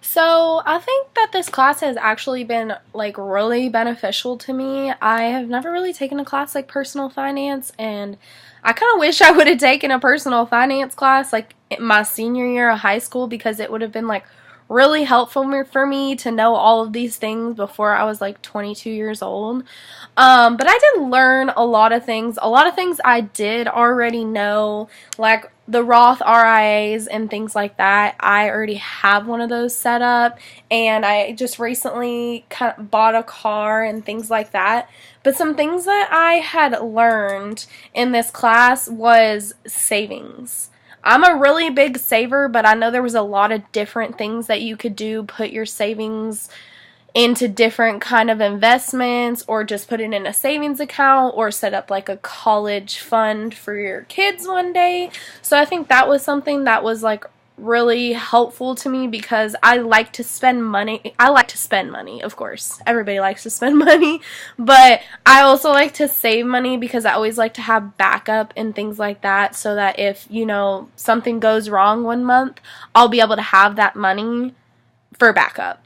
So I think that this class has actually been like really beneficial to me. I have never really taken a class like personal finance, and I kind of wish I would have taken a personal finance class like in my senior year of high school because it would have been like really helpful for me to know all of these things before I was like 22 years old. But I did learn a lot of things. A lot of things I did already know, like the Roth RIAs and things like that. I already have one of those set up, and I just recently kind of bought a car and things like that. But some things that I had learned in this class was savings. I'm a really big saver, but I know there was a lot of different things that you could do. Put your savings into different kind of investments, or just put it in a savings account, or set up like a college fund for your kids one day. So I think that was something that was like really helpful to me because I like to spend money. I like to spend money, of course. Everybody likes to spend money, but I also like to save money because I always like to have backup and things like that so that if, something goes wrong one month, I'll be able to have that money for backup.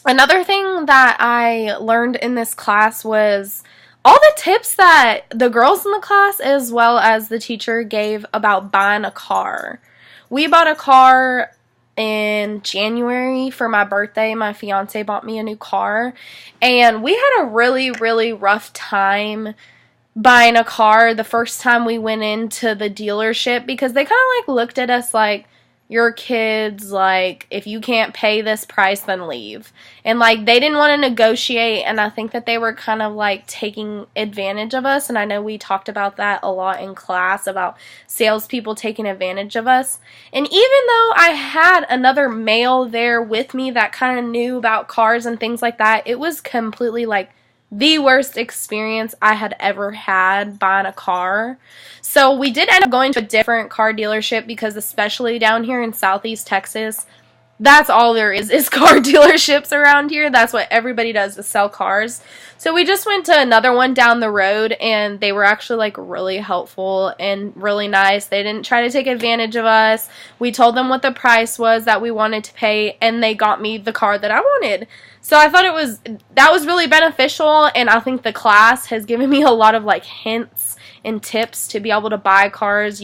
Another thing that I learned in this class was all the tips that the girls in the class as well as the teacher gave about buying a car. We bought a car in January for my birthday. My fiance bought me a new car, and we had a really, really rough time buying a car the first time we went into the dealership because they kind of like looked at us like, your kids, like, if you can't pay this price, then leave. And, like, they didn't want to negotiate, and I think that they were kind of, like, taking advantage of us, and I know we talked about that a lot in class, about salespeople taking advantage of us. And even though I had another male there with me that kind of knew about cars and things like that, it was completely, like, the worst experience I had ever had buying a car. So we did end up going to a different car dealership because especially down here in Southeast Texas, that's all there is car dealerships around here. That's what everybody does, is sell cars. So we just went to another one down the road, and they were actually like really helpful and really nice. They didn't try to take advantage of us. We told them what the price was that we wanted to pay, and they got me the car that I wanted. So I thought that was really beneficial, and I think the class has given me a lot of like hints and tips to be able to buy cars.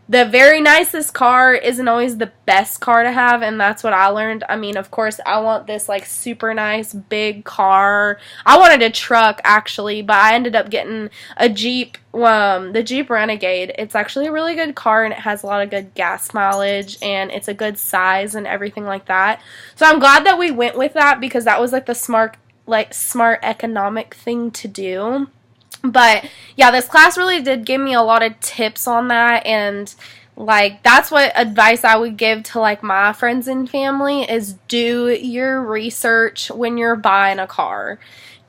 The very nicest car isn't always the best car to have, and that's what I learned. I mean, of course, I want this, like, super nice, big car. I wanted a truck, actually, but I ended up getting a Jeep, the Jeep Renegade. It's actually a really good car, and it has a lot of good gas mileage, and it's a good size and everything like that. So I'm glad that we went with that because that was, like, the smart economic thing to do. But yeah, this class really did give me a lot of tips on that, and like that's what advice I would give to like my friends and family is do your research when you're buying a car.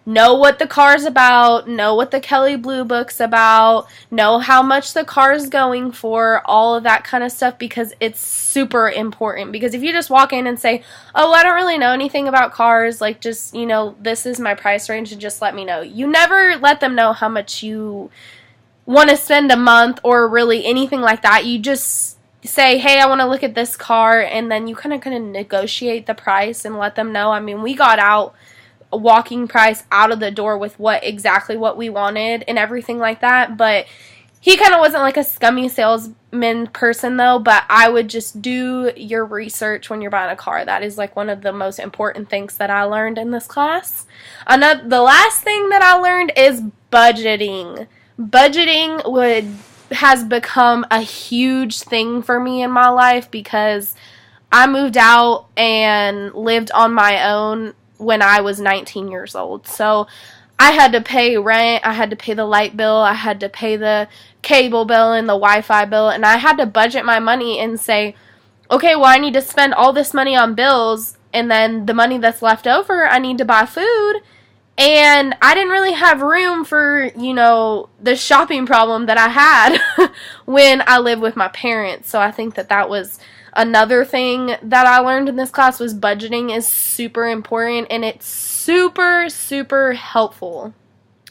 Know what the car's about, know what the Kelley Blue Book's about, know how much the car's going for, all of that kind of stuff, because it's super important. Because if you just walk in and say, oh, I don't really know anything about cars, like just, this is my price range and just let me know. You never let them know how much you want to spend a month or really anything like that. You just say, hey, I want to look at this car, and then you kind of negotiate the price and let them know. I mean, we got out a walking price out of the door with exactly what we wanted and everything like that, but he kind of wasn't like a scummy salesman person though. But I would just do your research when you're buying a car. That is like one of the most important things that I learned in this class. The last thing that I learned is budgeting. Has become a huge thing for me in my life because I moved out and lived on my own when I was 19 years old. So I had to pay rent, I had to pay the light bill, I had to pay the cable bill and the Wi-Fi bill, and I had to budget my money and say, okay, well, I need to spend all this money on bills, and then the money that's left over, I need to buy food. And I didn't really have room for, the shopping problem that I had when I lived with my parents. So I think that was another thing that I learned in this class was budgeting is super important, and it's super, super helpful.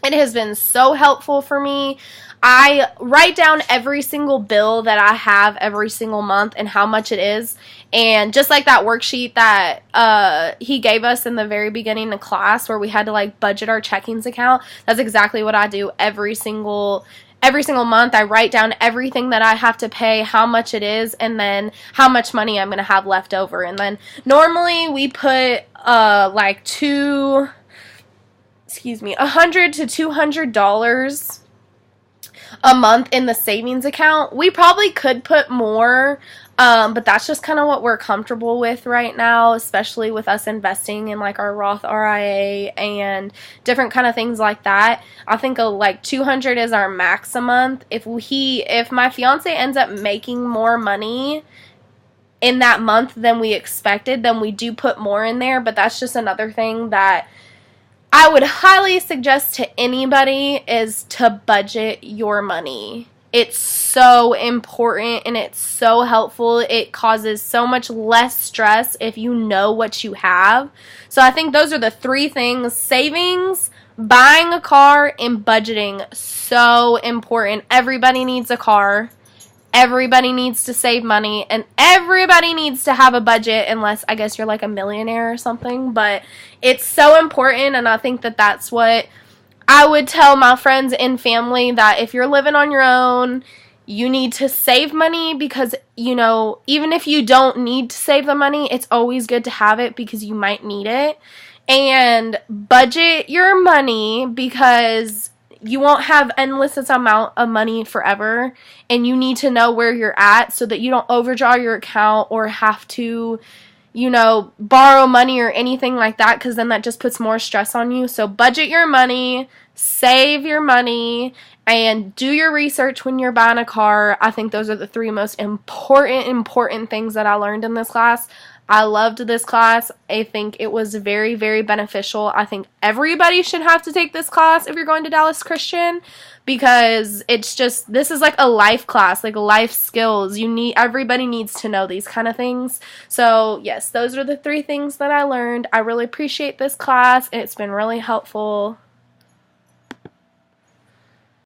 It has been so helpful for me. I write down every single bill that I have every single month and how much it is. And just like that worksheet that he gave us in the very beginning of class where we had to like budget our checkings account, that's exactly what I do every single month. I write down everything that I have to pay, how much it is, and then how much money I'm going to have left over. And then normally we put like $100 to $200 a month in the savings account. We probably could put more, but that's just kind of what we're comfortable with right now, especially with us investing in like our Roth RIA and different kind of things like that. I think like 200 is our max a month. If my fiance ends up making more money in that month than we expected, then we do put more in there, but that's just another thing that I would highly suggest to anybody is to budget your money. It's so important and it's so helpful. It causes so much less stress if you know what you have. So I think those are the three things: savings, buying a car, and budgeting. So important. Everybody needs a car. Everybody needs to save money, and everybody needs to have a budget, unless I guess you're like a millionaire or something. But it's so important, and I think that that's what I would tell my friends and family, that if you're living on your own, you need to save money, because, you know, even if you don't need to save the money, it's always good to have it because you might need it. And budget your money, because you won't have endless amount of money forever, and you need to know where you're at so that you don't overdraw your account or have to, you know, borrow money or anything like that, because then that just puts more stress on you. So budget your money, save your money, and do your research when you're buying a car. I think those are the three most important things that I learned in this class. I loved this class. I think it was very, very beneficial. I think everybody should have to take this class if you're going to Dallas Christian, because it's just, this is like a life class, like life skills. Everybody needs to know these kind of things. So yes, those are the three things that I learned. I really appreciate this class. It's been really helpful.